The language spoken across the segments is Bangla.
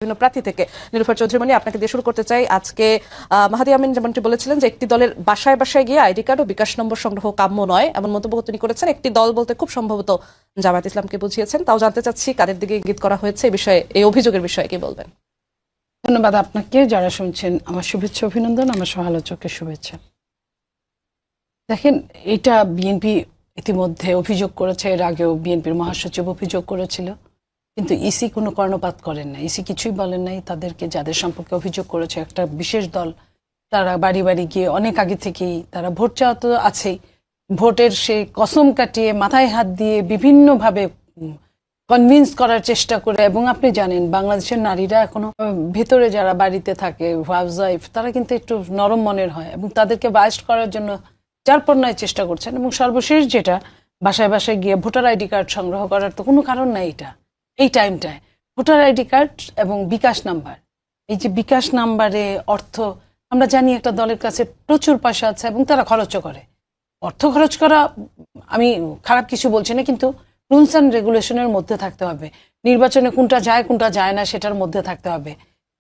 বিভিন্ন প্রার্থী থেকে নীলুফার চৌধুরী মনি আপনাকে দিয়ে শুরু করতে চাই। আজকে মাহাদি আমিন যেমনটি বলেছিলেন যে একটি দলের বাসায় বাসায় গিয়ে আইডি কার্ড ও বিকাশ নম্বর সংগ্রহ কাম্য নয়, এমন মন্তব্য তিনি করেছেন। একটি দল বলতে খুব সম্ভবত জামায়াত ইসলামকে বুঝিয়েছেন। তাও জানতে চাচ্ছি কাদের দিকে ইঙ্গিত করা হয়েছে এই বিষয়ে, এই অভিযোগের বিষয়ে কি বলবেন? ধন্যবাদ আপনাকে। যারা শুনছেন আমার শুভেচ্ছা অভিনন্দন, আমার সমালোচকের শুভেচ্ছা। দেখেন, এটা বিএনপি ইতিমধ্যে অভিযোগ করেছে, এর আগেও বিএনপির মহাসচিব অভিযোগ করেছিল, কিন্তু ইসি কোনো কর্ণপাত করেন না। ইসি কিছুই বলেন নাই। তাদেরকে যাদের সম্পর্কে অভিযোগ করেছে একটা বিশেষ দল, তারা বাড়ি বাড়ি গিয়ে অনেক আগে থেকেই তারা ভোট চাওয়া তো আছেই, ভোটের সেই কসম কাটিয়ে মাথায় হাত দিয়ে বিভিন্নভাবে কনভিন্স করার চেষ্টা করে। এবং আপনি জানেন বাংলাদেশের নারীরা এখনো ভেতরে যারা বাড়িতে থাকে হাউসওয়াইফ, তারা কিন্তু একটু নরম মনের হয় এবং তাদেরকে বায়াস্ট করার জন্য যার পর নয় চেষ্টা করছেন। এবং সর্বশেষ যেটা বাসায় বাসায় গিয়ে ভোটার আইডি কার্ড সংগ্রহ করার তো কোনো কারণ নাই। এই টাইমটায় ভোটার আইডি কার্ড এবং বিকাশ নাম্বার, এই যে বিকাশ নাম্বারে অর্থ, আমরা জানি একটা দলের কাছে প্রচুর পয়সা আছে এবং তারা খরচও করে। অর্থ খরচ করা আমি খারাপ কিছু বলছি না, কিন্তু রুলস অ্যান্ড রেগুলেশনের মধ্যে থাকতে হবে। নির্বাচনে কোনটা যায় কোনটা যায় না সেটার মধ্যে থাকতে হবে।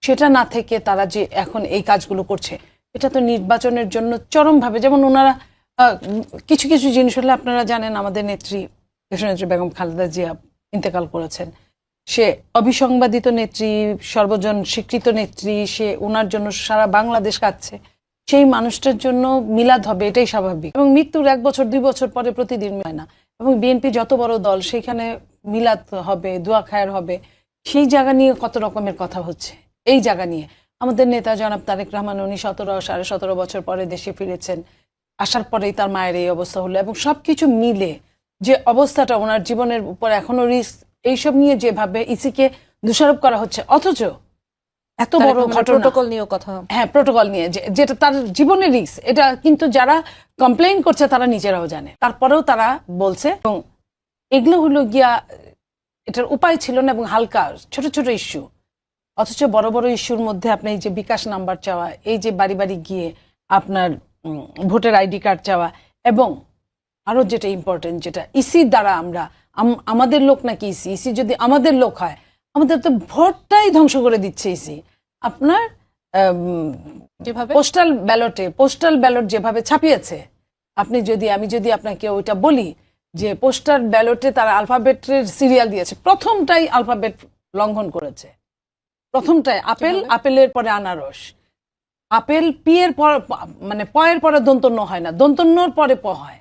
সেটা না থেকে তারা যে এখন এই কাজগুলো করছে, এটা তো নির্বাচনের জন্য চরমভাবে, যেমন ওনারা কিছু কিছু জিনিস হলে আপনারা জানেন আমাদের নেত্রী দেশনেত্রী বেগম খালেদা জিয়া ইন্তেকাল করেছেন। সে অবিসংবাদিত নেত্রী, সর্বজন স্বীকৃত নেত্রী, সে ওনার জন্য সারা বাংলাদেশ কাঁদছে। সেই মানুষটার জন্য মিলাদ হবে, এটাই স্বাভাবিক। এবং মৃত্যুর 1 বছর 2 বছর পরে প্রতিদিন হয় না। এবং বিএনপি যত বড় দল, সেখানে মিলাদ হবে, দোয়া খায়ের হবে, সেই জায়গা নিয়ে কত রকমের কথা হচ্ছে। এই জায়গা নিয়ে আমাদের নেতা জনাব তারেক রহমান, উনি 17 বছর পরে দেশে ফিরেছেন। আসার পরেই তার মায়ের এই অবস্থা হলো এবং সবকিছু মিলে যে অবস্থাটা, ওনার জীবনের উপর এখনো রিস্ক, এইসব নিয়ে যেভাবে ইসিকে দোষারোপ করা হচ্ছে, অথচ এত বড় ঘটনা, প্রোটোকল নিয়ে কথা, হ্যাঁ প্রোটোকল নিয়ে যেটা তার জীবনের রিস্ক, এটা কিন্তু যারা কমপ্লেইন করছে তারা নিজেরাও জানে, তারপরেও তারা বলছে। এবং এগুলো হলো গিয়া এটার উপায় ছিল না এবং হালকা ছোট ছোট ইস্যু, অথচ বড় বড় ইস্যুর মধ্যে আপনি এই যে বিকাশ নাম্বার চাওয়া, এই যে বাড়ি বাড়ি গিয়ে আপনার ভোটার আইডি কার্ড চাওয়া, এবং আরো যেটা ইম্পর্টেন্ট, যেটা ইসির দ্বারা আমরা আমাদের লোক নাকি ইসি, ইসি যদি আমাদের লোক হয়, আমাদের তো ভোটটাই ধ্বংস করে দিচ্ছে ইসি। আপনার যেভাবে পোস্টাল ব্যালট যেভাবে ছাপিয়েছে, আমি যদি আপনাকে ওইটা বলি যে পোস্টাল ব্যালটে তারা আলফাবেটের সিরিয়াল দিয়েছে, প্রথমটাই আলফাবেট লঙ্ঘন করেছে। প্রথমটাই আপেলের পরে আনারস, আপেল পি এর পর, মানে প এর পরে দন্তন্য হয় না, দন্তন্যর পরে প হয়।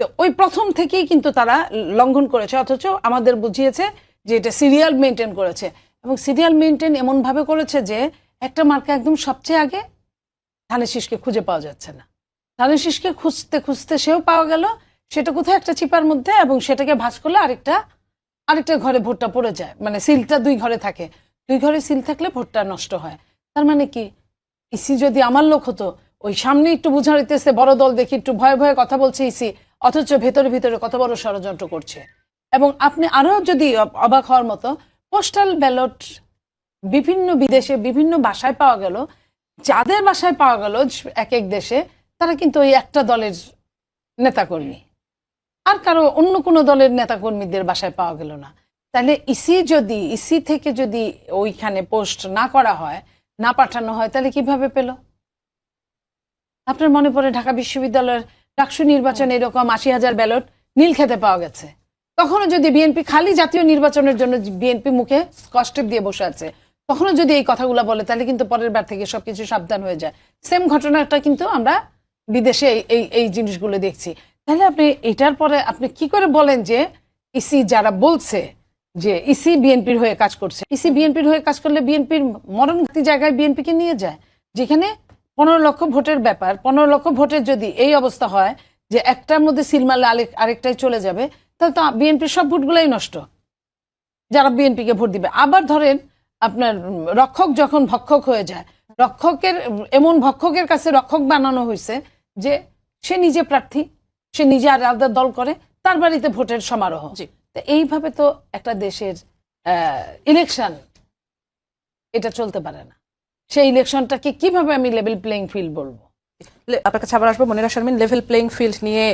তো ওই প্রথম থেকেই কিন্তু তারা লঙ্ঘন করেছে, অথচ আমাদের বুঝিয়েছে যে এটা সিরিয়াল মেনটেন করেছে। এবং সিরিয়াল মেনটেন এমন ভাবে করেছে যে একটা মার্কা একদম সবচেয়ে আগে, ধানের শীষকে খুঁজে পাওয়া যাচ্ছে না। ধানের শীষকে খুঁজতে খুঁজতে সেও পাওয়া গেল, সেটা কোথায় একটা চিপার মধ্যে, এবং সেটাকে ভাঁজ করলে আরেকটা ঘরে ভোটটা পড়ে যায়। মানে সিলটা 2 ঘরে থাকে, 2 ঘরে সিল থাকলে ভোটটা নষ্ট হয়। তার মানে কি, ইসি যদি আমার লোক হতো, ওই সামনে একটু বুঝা হইতেছে বড় দল দেখি একটু ভয়ে ভয়ে কথা বলছে ইসি, অথচ ভেতরে ভিতরে কত বড় ষড়যন্ত্র করছে। এবং আপনি আরো যদি অবাক হওয়ার মতো, পোস্টাল ব্যালট বিভিন্ন বিদেশে বিভিন্ন বাসায় পাওয়া গেল, যাদের বাসায় পাওয়া গেল এক এক দেশে, তারা কিন্তু ওই একটা দলের নেতাকর্মী, আর কারো অন্য কোনো দলের নেতাকর্মীদের বাসায় পাওয়া গেল না। তাহলে ইসি থেকে যদি ওইখানে পোস্ট না করা হয়, না পাঠানো হয়, তাহলে কিভাবে পেল? আপনার মনে পড়ে ঢাকা বিশ্ববিদ্যালয়ের ডাকসু নির্বাচনে এরকম 80,000 ব্যালট নীলক্ষেতে পাওয়া গেছে। তখনও যদি বিএনপি খালি জাতীয় নির্বাচনের জন্য বিএনপি মুখে স্কচটেপ দিয়ে বসে আছে, তখনও যদি এই কথাগুলো বলে, তাহলে কিন্তু পরের বার থেকে সবকিছু সাবধান হয়ে যায়। সেম ঘটনাটা কিন্তু আমরা বিদেশে এই জিনিসগুলো দেখছি। তাহলে আপনি এটার পরে আপনি কি করে বলেন যে ইসি যারা বলছে যে ইসি বিএনপির হয়ে কাজ করছে, ইসি বিএনপির হয়ে কাজ করলে বিএনপির মরণঘাতী জায়গায় বিএনপিকে নিয়ে যায়, যেখানে 15 লক্ষ ভোটের ব্যাপার, 15 লক্ষ ভোটের যদি এই অবস্থা হয় যে একটার মধ্যে সিল মারলে আরেকটাই চলে যাবে, তাহলে তো বিএনপির সব ভোটগুলাই নষ্ট, যারা বিএনপিকে ভোট দিবে। আবার ধরেন আপনার রক্ষক যখন ভক্ষক হয়ে যায়, এমন ভক্ষকের কাছে রক্ষক বানানো হয়েছে যে সে নিজে প্রার্থী, সে নিজে আলাদা দল করে, তার বাড়িতে ভোটের সমারোহ। তো এইভাবে তো একটা দেশের ইলেকশন এটা চলতে পারে না। সেই ইলেকশনটাকে কিভাবে আমি লেভেল প্লেইং ফিল্ড বলবো? আপনার কাছে আবার আসবো Monira Sharmin. Level playing field নিয়ে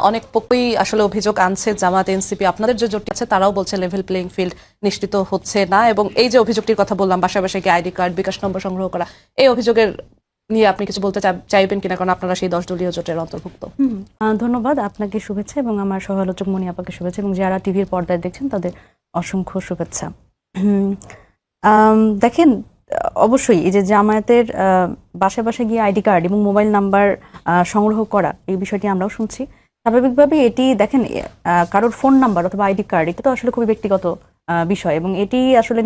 অনেক পক্ষই আসলে অভিযোগ আনছে, জামাত, এনসিপি, আপনাদের যে জোট আছে তারাও বলছে লেভেল প্লেইং ফিল্ড নিশ্চিত হচ্ছে না। এবং এই যে অভিযোগটির কথা বললাম, বাসায় বাসায় গিয়ে আইডি কার্ড, বিকাশ নম্বর সংগ্রহ করা, এই অভিযোগের নিয়ে আপনি কিছু বলতে চাইবেন কিনা, কারণ আপনারা সেই 10 দলীয় জোটের অন্তর্ভুক্ত। ধন্যবাদ আপনাকে, শুভেচ্ছা, এবং আমার সহালোচক মনি আপাকে শুভেচ্ছা, এবং যারা টিভির পর্দায় দেখছেন তাদের অসংখ্য শুভেচ্ছা। দেখেন, অবশ্যই এই যে জামায়াতের বাসায় বাসায় গিয়ে আইডি কার্ড এবং মোবাইল নাম্বার সংগ্রহ করা, এই বিষয়টি আমরাও শুনছি। স্বাভাবিকভাবে এটি দেখেন, কারোর ফোন নাম্বার অথবা আইডি কার্ড, এটা তো আসলে খুবই ব্যক্তিগত বিষয়, এবং এটি আসলে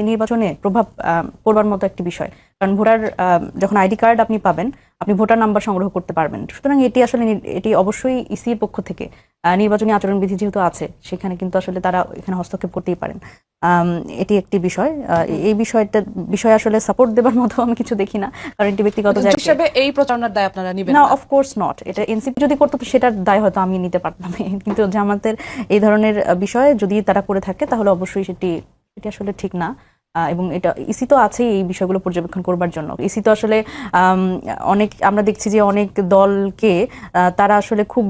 নির্বাচনে প্রভাব পড়বার মতো একটি বিষয়। কারণ ভোটার যখন আইডি কার্ড আপনি পাবেন, আপনি ভোটার নাম্বার সংগ্রহ করতে পারবেন। সুতরাং এটি আসলে এটি অবশ্যই ইসির পক্ষ থেকে নির্বাচনী আচরণবিধি যেহেতু আছে, সেখানে কিন্তু আসলে তারা এখানে হস্তক্ষেপ করতেই পারেন। এটি একটি বিষয়। এই বিষয়ে আসলে সাপোর্ট দেবার মতো আমি কিছু দেখি না, কারণ এটি ব্যক্তিগত জায়গা হিসেবে এই প্রচারণার দায় আপনারা নেবেন না। না? Of course not. এটা এনসিপি যদি করতো সেটার দায় হয়তো আমি নিতে পারতাম, কিন্তু জামাতের এই ধরনের বিষয়ে যদি তারা করে থাকে তাহলে অবশ্যই সেটি আসলে ঠিক না। এবং এটা ইসি তো আছে এই বিষয়গুলো পর্যবেক্ষণ করবার জন্য। ইসি তো আসলে অনেক, আমরা দেখছি যে অনেক দলকে তারা আসলে খুব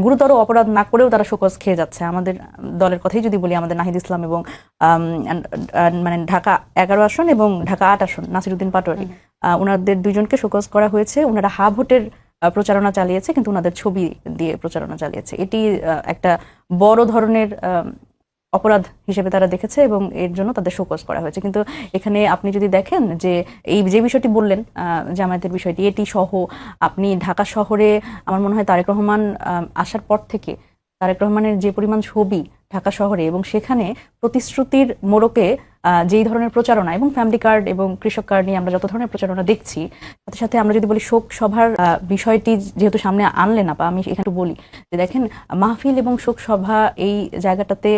গুরুতর অপরাধ না করেও তারা শোকজ খেয়ে যাচ্ছে। আমাদের দলের কথাই যদি বলি, আমাদের নাহিদ ইসলাম এবং ঢাকা 11 আসন এবং ঢাকা 8 আসন নাসিরউদ্দিন পাটোয়ারি, ওনাদের দুইজনকে শোকজ করা হয়েছে। ওনারা হা ভোটের প্রচারণা চালিয়েছে, কিন্তু ওনাদের ছবি দিয়ে প্রচারণা চালিয়েছে। এটি একটা বড় ধরনের অপরাধ হিসেবে তারা দেখেছে, এবং এর জন্য তাদের শোকজ করা হয়েছে। কিন্তু এখানে আপনি যদি দেখেন যে এই যে বিষয়টি বললেন, জামায়াতের বিষয়টি, এটি সহ আপনি ঢাকা শহরে, আমার মনে হয় তারেক রহমান আসার পর থেকে তারেক রহমানের যে পরিমাণ ছবি ঢাকা শহরে, এবং সেখানে প্রতিশ্রুতির মোড়কে যেই ধরনের প্রচারণা, এবং ফ্যামিলি কার্ড এবং কৃষক কার্ড নিয়ে আমরা যত ধরনের প্রচারণা দেখছি, সাথে সাথে আমরা যদি বলি শোক সভার বিষয়টি যেহেতু সামনে আনলেন না, আমি এখানে বলি যে দেখেন, মাহফিল এবং শোক সভা এই জায়গাটাতে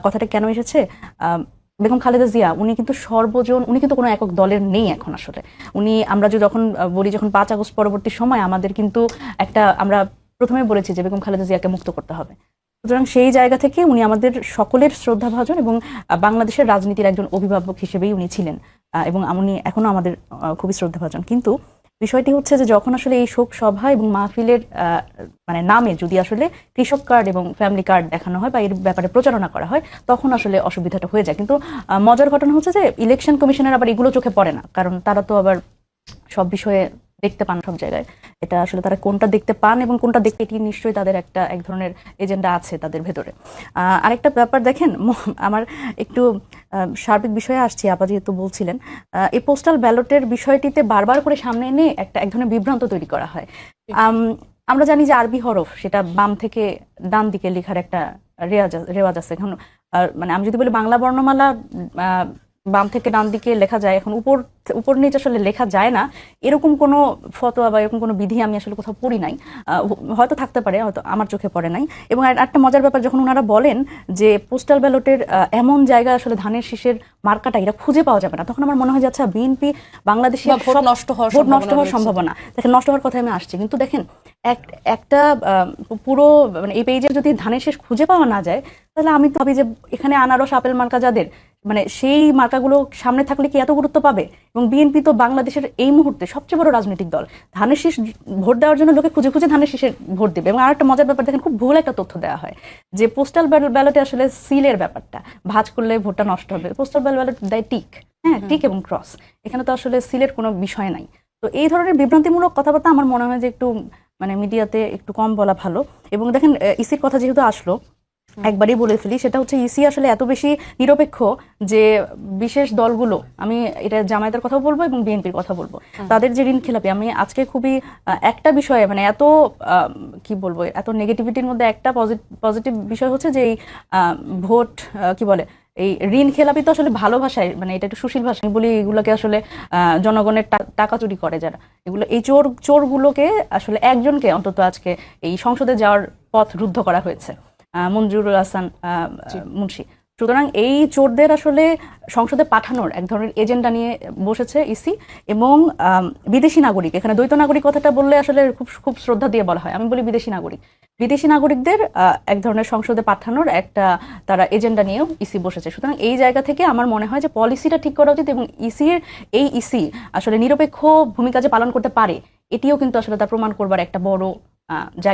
কথাটা কেন এসেছে? বেগম খালেদা জিয়া উনি কিন্তু সর্বজন, উনি কিন্তু কোনো একক দলের নেই এখন আসলে। উনি, আমরা যখন বলি, যখন 5 আগস্ট পরবর্তী সময় আমাদের কিন্তু আমরা প্রথমে বলেছি যে বেগম খালেদা জিয়াকে মুক্ত করতে হবে। সুতরাং সেই জায়গা থেকে উনি আমাদের সকলের শ্রদ্ধাভাজন, এবং বাংলাদেশের রাজনীতির একজন অভিভাবক হিসেবেই উনি ছিলেন, এবং উনি এখনো আমাদের খুবই শ্রদ্ধাভাজন। কিন্তু বিষয়টি হচ্ছে যে যখন আসলে এই শোক সভা এবং মাহফিলের নামে যদি আসলে কৃষক কার্ড এবং ফ্যামিলি কার্ড দেখানো হয় বা এর ব্যাপারে প্রচারণা করা হয়, তখন আসলে অসুবিধাটা হয়ে যায়। কিন্তু মজার ঘটনা হচ্ছে যে ইলেকশন কমিশনের আবার এগুলো চোখে পড়ে না, কারণ তারা তো আবার সব বিষয়ে দেখতে পান সব জায়গায়। এটা আসলে তারা কোনটা দেখতে পান এবং কোনটা দেখতে, এটি নিশ্চয়ই তাদের এক ধরনের এজেন্ডা আছে তাদের ভেতরে। আরেকটা ব্যাপার দেখেন, আমার একটু সার্বিক বিষয়ে আসছি, আপা যেহেতু বলছিলেন, এই পোস্টাল ব্যালটের বিষয়টিতে বারবার করে সামনে এনে এক ধরনের বিভ্রান্ত তৈরি করা হয়। আমরা জানি যে আরবি হরফ, সেটা বাম থেকে ডান দিকে লেখার একটা রেওয়াজ আছে। এখন আমি যদি বলি বাংলা বর্ণমালা বাম থেকে ডান দিকে লেখা যায়, এখন উপর নিচে আসলে লেখা যায় না, এরকম কোনো ফতোয়া বা এরকম কোনো বিধি আমি আসলে কোথাও পড়ি নাই। হয়তো থাকতে পারে, হয়তো আমার চোখে পড়ে নাই। এবং একটা মজার ব্যাপার, যখন ওনারা বলেন যে পোস্টাল ব্যালটের এমন জায়গা আসলে ধানের শীষের মার্কাটা এটা খুঁজে পাওয়া যাবে না, তখন আমার মনে হয় যে আচ্ছা, বিএনপি বাংলাদেশে ভোট নষ্ট হওয়ার সম্ভাবনা, দেখেন নষ্ট হওয়ার কথা আমি আসছি। কিন্তু দেখেন, একটা পুরো এই পেজে যদি ধানের শীষ খুঁজে পাওয়া না যায়, তাহলে আমি তো ভাবি যে এখানে আনারস আপেল মার্কা যাদের, সেই মার্কাগুলো সামনে থাকলে কি এত গুরুত্ব পাবে? এবং বিএনপি তো বাংলাদেশের এই মুহূর্তে সবচেয়ে বড় রাজনৈতিক দল। ধানের শীষ ভোট দেওয়ার জন্য লোকে খুঁজে খুঁজে ধানের শীষের ভোট দেবে। এবং আরেকটা মজার ব্যাপার দেখেন, খুব ভুল একটা তথ্য দেওয়া হয় যে পোস্টাল ব্যালটে আসলে সিলের ব্যাপারটা, ভাঁজ করলে ভোটটা নষ্ট হবে। পোস্টাল ব্যালট দেয় টিক, হ্যাঁ, টিক এবং ক্রস, এখানে তো আসলে সিলের কোনো বিষয় নাই। তো এই ধরনের বিভ্রান্তিমূলক কথাবার্তা আমার মনে হয় যে একটু মিডিয়াতে একটু কম বলা ভালো। এবং দেখেন, ইসির কথা যেহেতু আসলো, একবারই বলে ফেলি, সেটা হচ্ছে ইসি আসলে এত বেশি নিরপেক্ষ যে বিশেষ দলগুলো, আমি এটা জামায়াতের কথা বলবো এবং বিএনপির কথা বলবো, তাদের যে ঋণ খেলাপি, আমি আজকে খুবই একটা বিষয়ে এত কি বলবো, এত নেগেটিভিটির মধ্যে একটা পজিটিভ বিষয় হচ্ছে যে এই ভোট কি বলে, এই ঋণ খেলাপি তো আসলে ভালো ভাষায়, এটা একটু সুশীল ভাষায় বলি, এগুলোকে আসলে জনগণের টাকা চুরি করে যারা, এগুলো এই চোরগুলোকে আসলে একজনকে অন্তত আজকে এই সংসদে যাওয়ার পথ রুদ্ধ করা হয়েছে, মঞ্জুরুল হাসান মুন্সি। সুতরাং এই চোরদের আসলে সংসদে পাঠানোর এক ধরনের এজেন্ডা নিয়ে বসেছে ইসি। এবং বিদেশি নাগরিক, এখানে দ্বৈত নাগরিক কথাটা বললে আসলে খুব শ্রদ্ধা দিয়ে বলা হয়, আমি বলি বিদেশি নাগরিকদের এক ধরনের সংসদে পাঠানোর একটা তারা এজেন্ডা নিয়েও ইসি বসেছে। সুতরাং এই জায়গা থেকে আমার মনে হয় যে পলিসিটা ঠিক করা উচিত, এবং ইসি আসলে নিরপেক্ষ ভূমিকা যে পালন করতে পারে, এটিও কিন্তু আসলে তার প্রমাণ করবার একটা বড় জায়গা